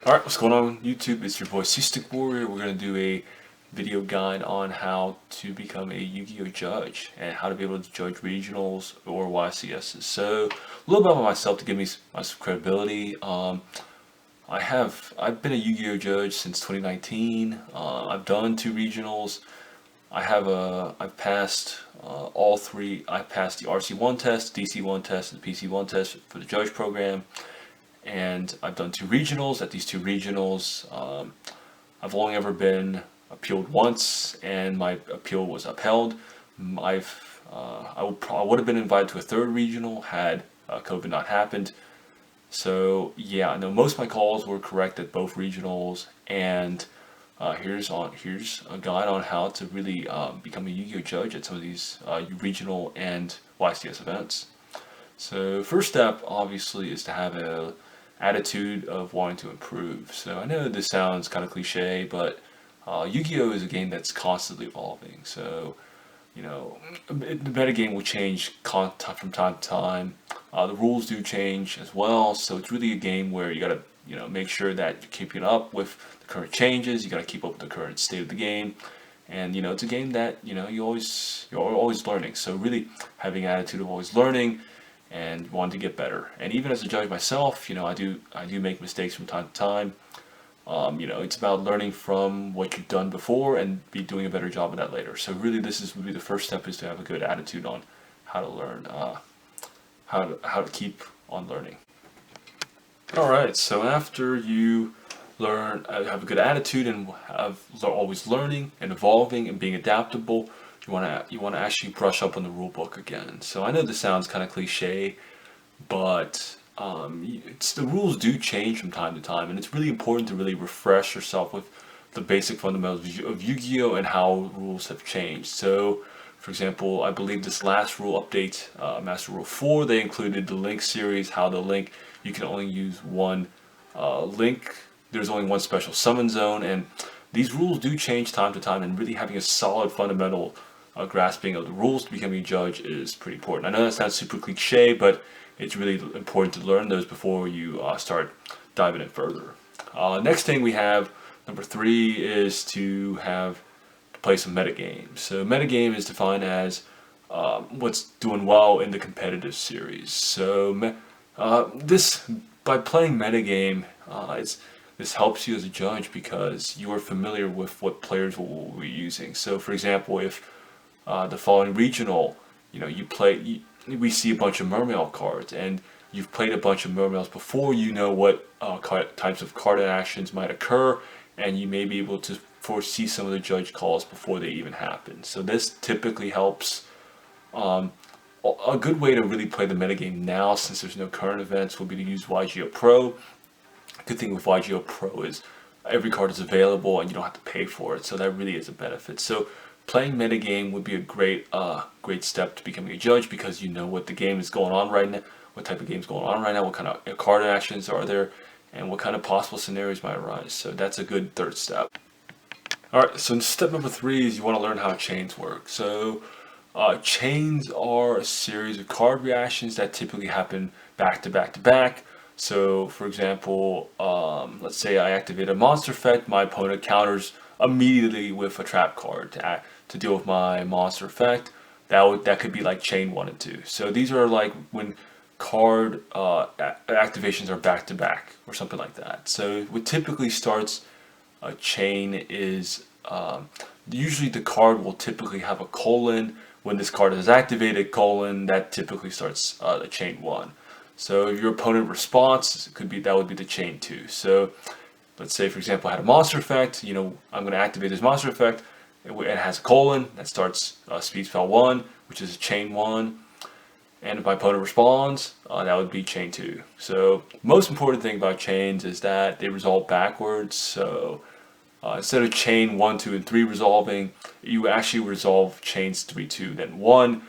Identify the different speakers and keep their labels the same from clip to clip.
Speaker 1: Alright, what's going on YouTube? It's your boy Stick Warrior. We're going to do a video guide on how to become a Yu-Gi-Oh judge and how to be able to judge regionals or YCSs. So, a little bit about myself to give me some credibility. I've been a Yu-Gi-Oh judge since 2019. I've done 2 regionals. I've passed all 3. I passed the RC1 test, DC1 test, and the PC1 test for the judge program. And I've done 2 regionals. At these 2 regionals, I've only ever been appealed once, and my appeal was upheld. I would have been invited to a 3rd regional had COVID not happened. So yeah, no, most of my calls were correct at both regionals, and here's a guide on how to really become a Yu-Gi-Oh judge at some of these regional and YCS events. So first step, obviously, is to have a attitude of wanting to improve. So I know this sounds kind of cliche, but Yu-Gi-Oh is a game that's constantly evolving. So, you know, the metagame will change from time to time. The rules do change as well. So it's really a game where you gotta, make sure that you're keeping up with the current changes. You gotta keep up with the current state of the game. And it's a game that you're always learning. So really having an attitude of always learning and wanting to get better. And even as a judge myself, I do make mistakes from time to time. It's about learning from what you've done before and be doing a better job of that later. So really, would be the first step, is to have a good attitude on how to learn, how to keep on learning. All right. So after you have a good attitude and always learning and evolving and being adaptable, you want to actually brush up on the rule book again. So I know this sounds kind of cliche, but the rules do change from time to time, and it's really important to really refresh yourself with the basic fundamentals of Yu-Gi-Oh and how rules have changed. So, for example, I believe this last rule update, Master Rule 4, they included the Link series, how the Link, you can only use one Link. There's only one special summon zone, and these rules do change time to time, and really having a solid fundamental grasping of the rules to becoming a judge is pretty important. I know that sounds super cliche, but it's really important to learn those before you start diving in further. Next thing we have, number 3, is to play some metagame. So metagame is defined as what's doing well in the competitive series. So by playing metagame, this helps you as a judge because you are familiar with what players will be using. So for example, if the following regional, we see a bunch of Mermail cards, and you've played a bunch of Mermails before, you know what types of card actions might occur, and you may be able to foresee some of the judge calls before they even happen. So this typically helps. A good way to really play the metagame now, since there's no current events, would be to use Yugioh Pro. Good thing with Yugioh Pro is every card is available and you don't have to pay for it, so that really is a benefit. So playing metagame would be a great step to becoming a judge, because you know what the game is going on right now, what type of game is going on right now, what kind of card actions are there, and what kind of possible scenarios might arise. So that's a good 3rd step. Alright, so step number 3 is you want to learn how chains work. So chains are a series of card reactions that typically happen back to back to back. So for example, let's say I activate a monster effect, my opponent counters immediately with a trap card to deal with my monster effect. That could be like chain 1 and 2. So these are like when card activations are back to back or something like that. So what typically starts a chain is usually the card will typically have a colon. When this card is activated, colon, that typically starts the chain 1. So if your opponent responds, that would be the chain 2. So let's say, for example, I had a monster effect. I'm going to activate this monster effect. It has a colon that starts speed spell 1, which is chain 1. And if my opponent responds, that would be chain 2. So most important thing about chains is that they resolve backwards. So instead of chain 1, 2, and 3 resolving, you actually resolve chains 3, 2, then 1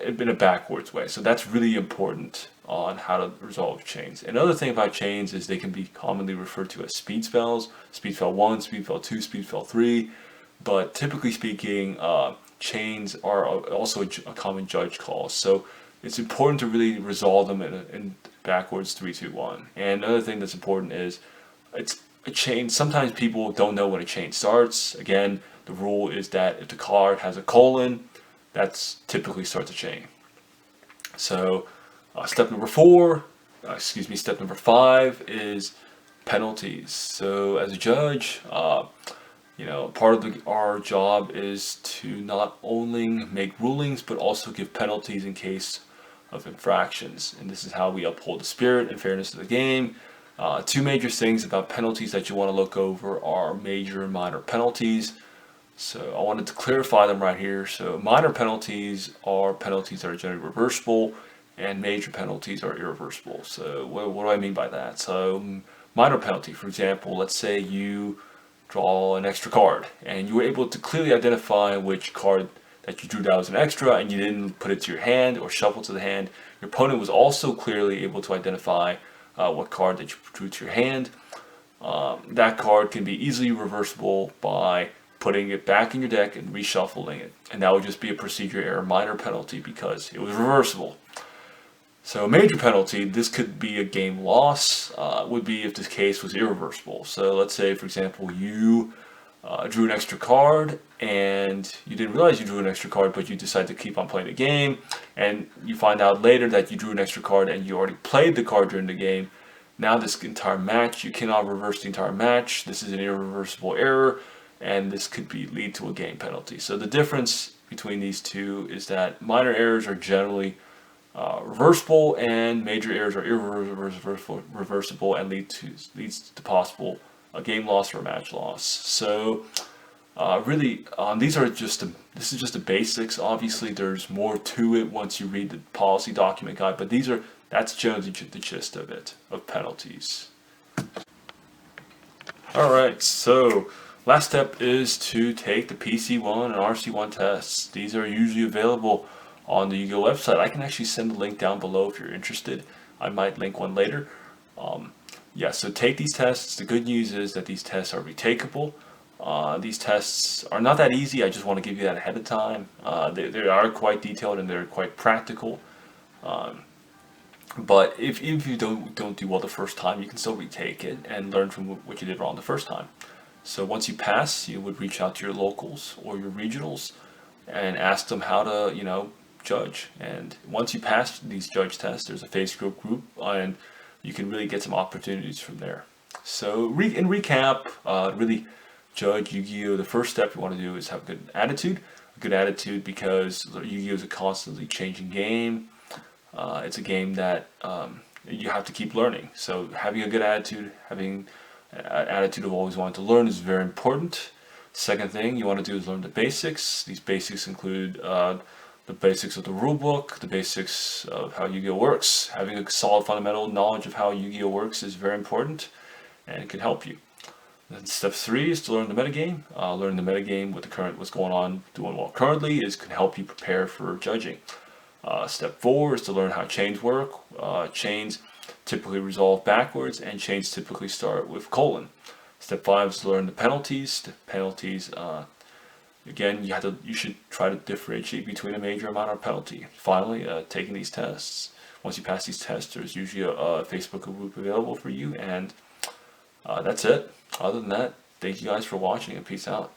Speaker 1: in a backwards way. So that's really important on how to resolve chains. Another thing about chains is they can be commonly referred to as speed spells. Speed spell 1, speed spell 2, speed spell 3. But typically speaking, chains are also a common judge call. So it's important to really resolve them in backwards 3, 2, 1. And another thing that's important is it's a chain. Sometimes people don't know when a chain starts. Again, the rule is that if the card has a colon, that's typically starts a chain. So step number 5 is penalties. So as a judge, part of our job is to not only make rulings, but also give penalties in case of infractions. And this is how we uphold the spirit and fairness of the game. Two major things about penalties that you want to look over are major and minor penalties. So I wanted to clarify them right here. So minor penalties are penalties that are generally reversible, and major penalties are irreversible. So what do I mean by that? So minor penalty, for example, let's say you draw an extra card and you were able to clearly identify which card that you drew that was an extra, and you didn't put it to your hand or shuffle to the hand. Your opponent was also clearly able to identify what card that you drew to your hand. That card can be easily reversible by putting it back in your deck and reshuffling it, and that would just be a procedure error minor penalty because it was reversible. So a major penalty, this could be a game loss, would be if this case was irreversible. So let's say, for example, you drew an extra card and you didn't realize you drew an extra card, but you decided to keep on playing the game, and you find out later that you drew an extra card and you already played the card during the game. Now this entire match, you cannot reverse the entire match. This is an irreversible error, and this could lead to a game penalty. So the difference between these two is that minor errors are generally reversible, and major errors are irreversible and leads to possible a game loss or a match loss. So this is just the basics. Obviously, there's more to it once you read the policy document guide, but that's generally the gist of it, of penalties. All right, so last step is to take the PC1 and RC1 tests. These are usually available on the Yugioh website. I can actually send a link down below if you're interested. I might link one later. So take these tests. The good news is that these tests are retakeable. These tests are not that easy. I just want to give you that ahead of time. They are quite detailed and they're quite practical. But if you don't do well the first time, you can still retake it and learn from what you did wrong the first time. So once you pass, you would reach out to your locals or your regionals and ask them how to, judge. And once you pass these judge tests, there's a Facebook group, and you can really get some opportunities from there. So in recap, really judge Yu-Gi-Oh! The first step you want to do is have a good attitude. A good attitude because Yu-Gi-Oh! Is a constantly changing game. It's a game that you have to keep learning. So having a good attitude, having an attitude of always wanting to learn is very important. Second thing you want to do is learn the basics. These basics include the basics of the rulebook, the basics of how Yu-Gi-Oh! Works. Having a solid fundamental knowledge of how Yu-Gi-Oh! Works is very important, and it can help you. Then step 3 is to learn the metagame. Learn the metagame with what's going on, doing well currently, can help you prepare for judging. Step 4 is to learn how chains work. Chains typically resolve backwards, and chains typically start with colon. Step 5 is to learn the penalties. The penalties, again, you should try to differentiate between a major and minor penalty. Finally, taking these tests. Once you pass these tests, there's usually a Facebook group available for you, and that's it. Other than that, thank you guys for watching, and peace out.